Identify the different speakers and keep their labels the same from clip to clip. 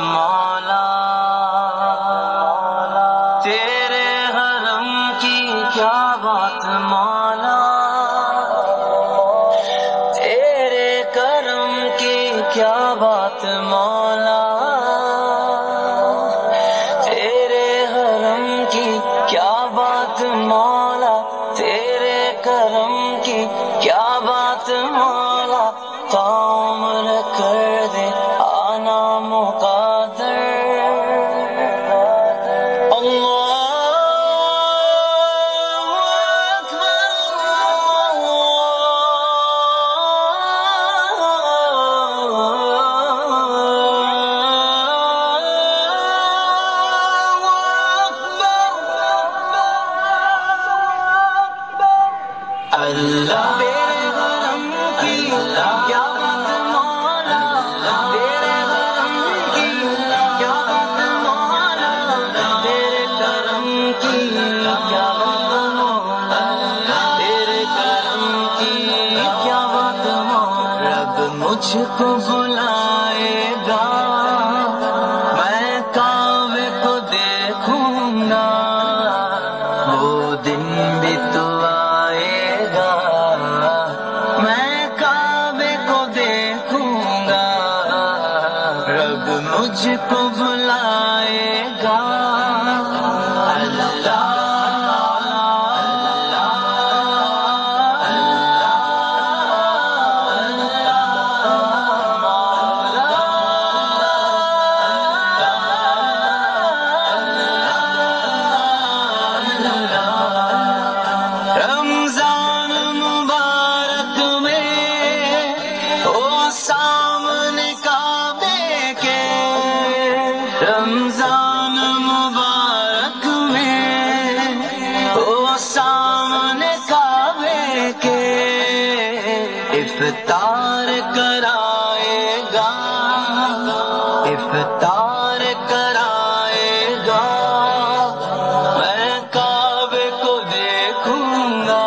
Speaker 1: مولا، تیرے حرم کی کیا بات مولا، تیرے کرم کی کیا بات مولا، تیرے حرم کی کیا بات مولا، تیرے کرم کی کیا بات مولا، تا عمر کر دے آنا مقدر۔ اللہ تیرے حرم کی کیا بات مولا، تیرے حرم کی کیا بات مولا، تیرے کرم کی کیا بات مولا، تیرے کرم کی کیا بات مولا۔ رب مجھ کو بلائے گا، میں کعبے کو دیکھوں گا، وہ دن بھی تو مجھ کو بلائے گا۔ اللہ رمضان مبارک میں او سامنے کعبے کے، رمضان مبارک میں او سامنے کعبے کے، افطار کرائے گا، افطار کرائے گا، میں کعبے کو دیکھوں گا،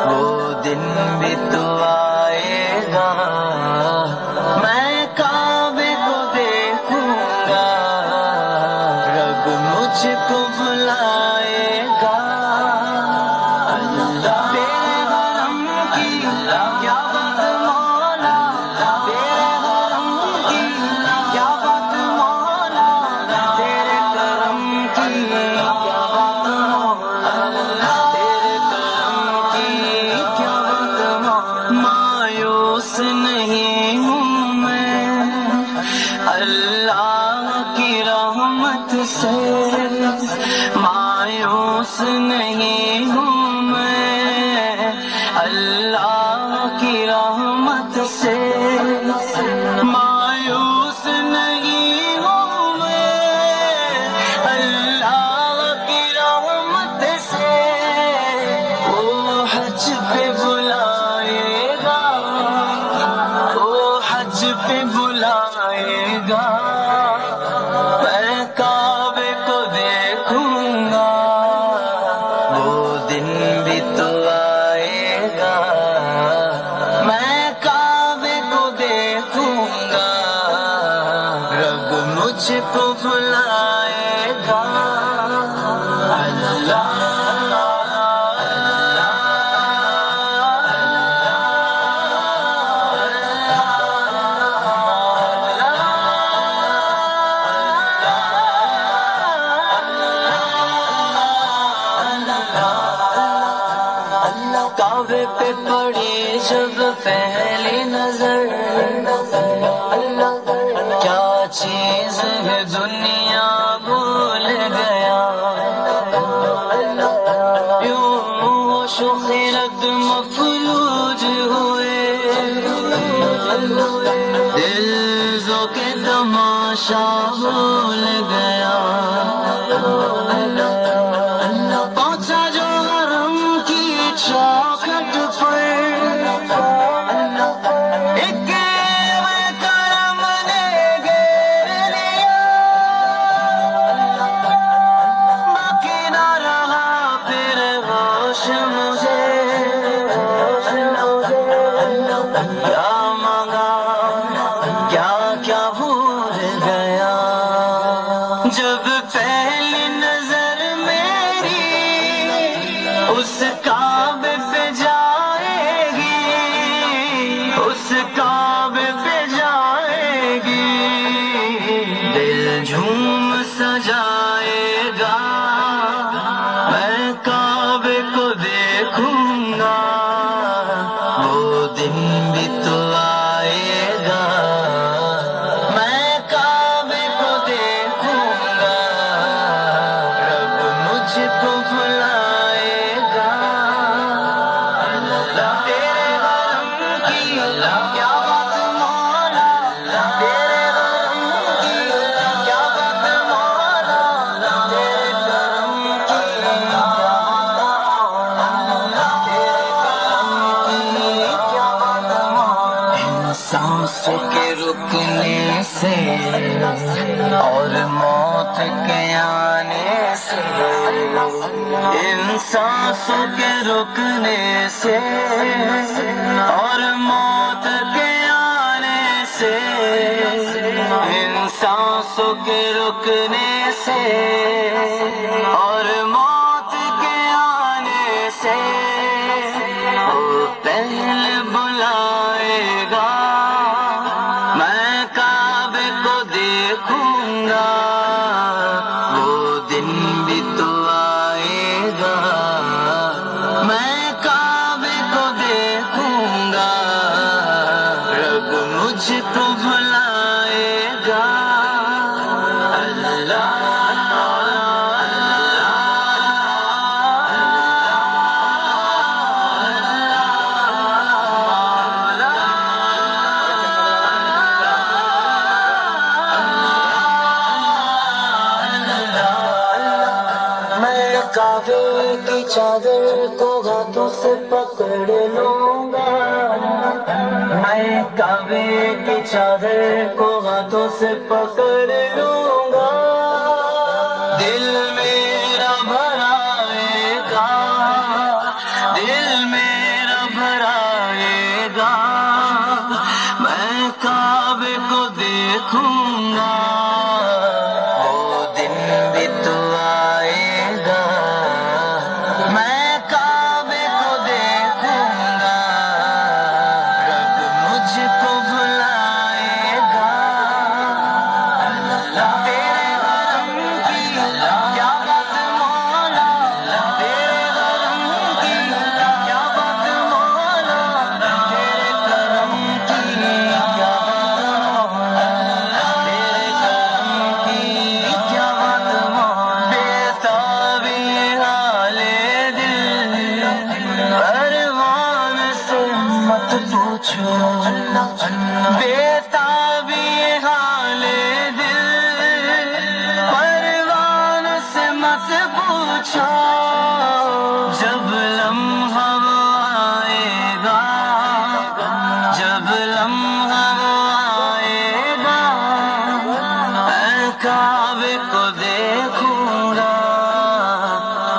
Speaker 1: وہ دن بھی تو آئے گا، میں کعبے کو دیکھوں گا، رب مجھ کو بلائے گا۔ اللہ تیرے حرم کی کیا بات مولا، تیرے حرم کی کیا بات مولا، تیرے کرم کی کیا بات مولا، تیرے کرم کی کیا بات مولا۔ مایوس نہیں ہوں میں اللہ کی رحمت سے، مایوس نہیں ہوں میں اللہ کی رحمت سے، مایوس نہیں ہوں میں اللہ کی رحمت سے، وہ حج پہ بلائے گا، وہ حج پہ بلائے گا، میں کعبے کو دیکھوں گا، وہ دن بھی تو آئے گا، میں کعبے کو دیکھوں گا، رب مجھ کو بلائے گا۔ اللہ کعبے پہ پڑی جب پہلی نظر، کیا چیز ہے دنیا بھول گیا، یوں ہوش و خرد مفلوج ہوئے، دل ذوق تماشا بھول گیا، پہنچا جو حرم کی چوکھٹ پر، ایک کرم نے گھیر لیا، باقی نہ رہا پھر ہوش مجھے، کیا مانگا کیا کیا بھول گیا، جھوم سجائے گا، میں کعبے کو دیکھوں گا، وہ دن بھی تو آئے گا، میں کعبے کو دیکھوں گا، رب مجھ کو بلائے گا، تیرے غرم کی کیا بات مولا، تیرے غرم کی کیا بات مولا، تیرے کرم کی کیا بات، تیرے کرم کی کیا بات مولا، سانسوں کے رکنے سے اور موت کے آنے سے، ان سانسوں کے رکنے سے اور موت کے آنے سے، ان سانسوں کے رکنے سے اور موت کے آنے سے، وہ پہلے بلائے گا، میں کعبے کو دیکھوں گا، وہ دن بھی تو آئے گا، میں کعبے کو دیکھوں گا، رب مجھ کو بلائے گا، اللہ کعبے کی چادر کو ہاتھوں سے پکڑ لوں گا، میں کعبے کی چادر کو ہاتھوں سے پکڑ لوں گا، دل میرا بھرائے گا، دل میرا بھرائے گا، میں کعبے کو دیکھوں گا، وہ دن بھی تو آئے گا، میں کعبے کو دیکھوں گا، رب مجھ کو بلائے گا، تیرے غرم کی کیا بات مولا، تیرے غرم کی کیا بات مولا، تیرے کرم کی کیا بات مولا، تیرے کرم کی کیا بات مولا، بےتابی حال دل پروان سے مت پوچھو، بےتابی حال دل پروان سے مت پوچھو، جب لمحہ وہ آئے گا، جب لمحہ وہ آئے گا، میں کعبے کو دیکھوں گا،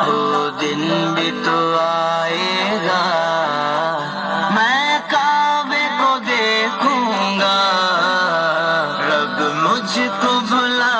Speaker 1: وہ دن بھی تو آئے گا، میں کعبے کو دیکھوں گا، رب مجھ کو بلا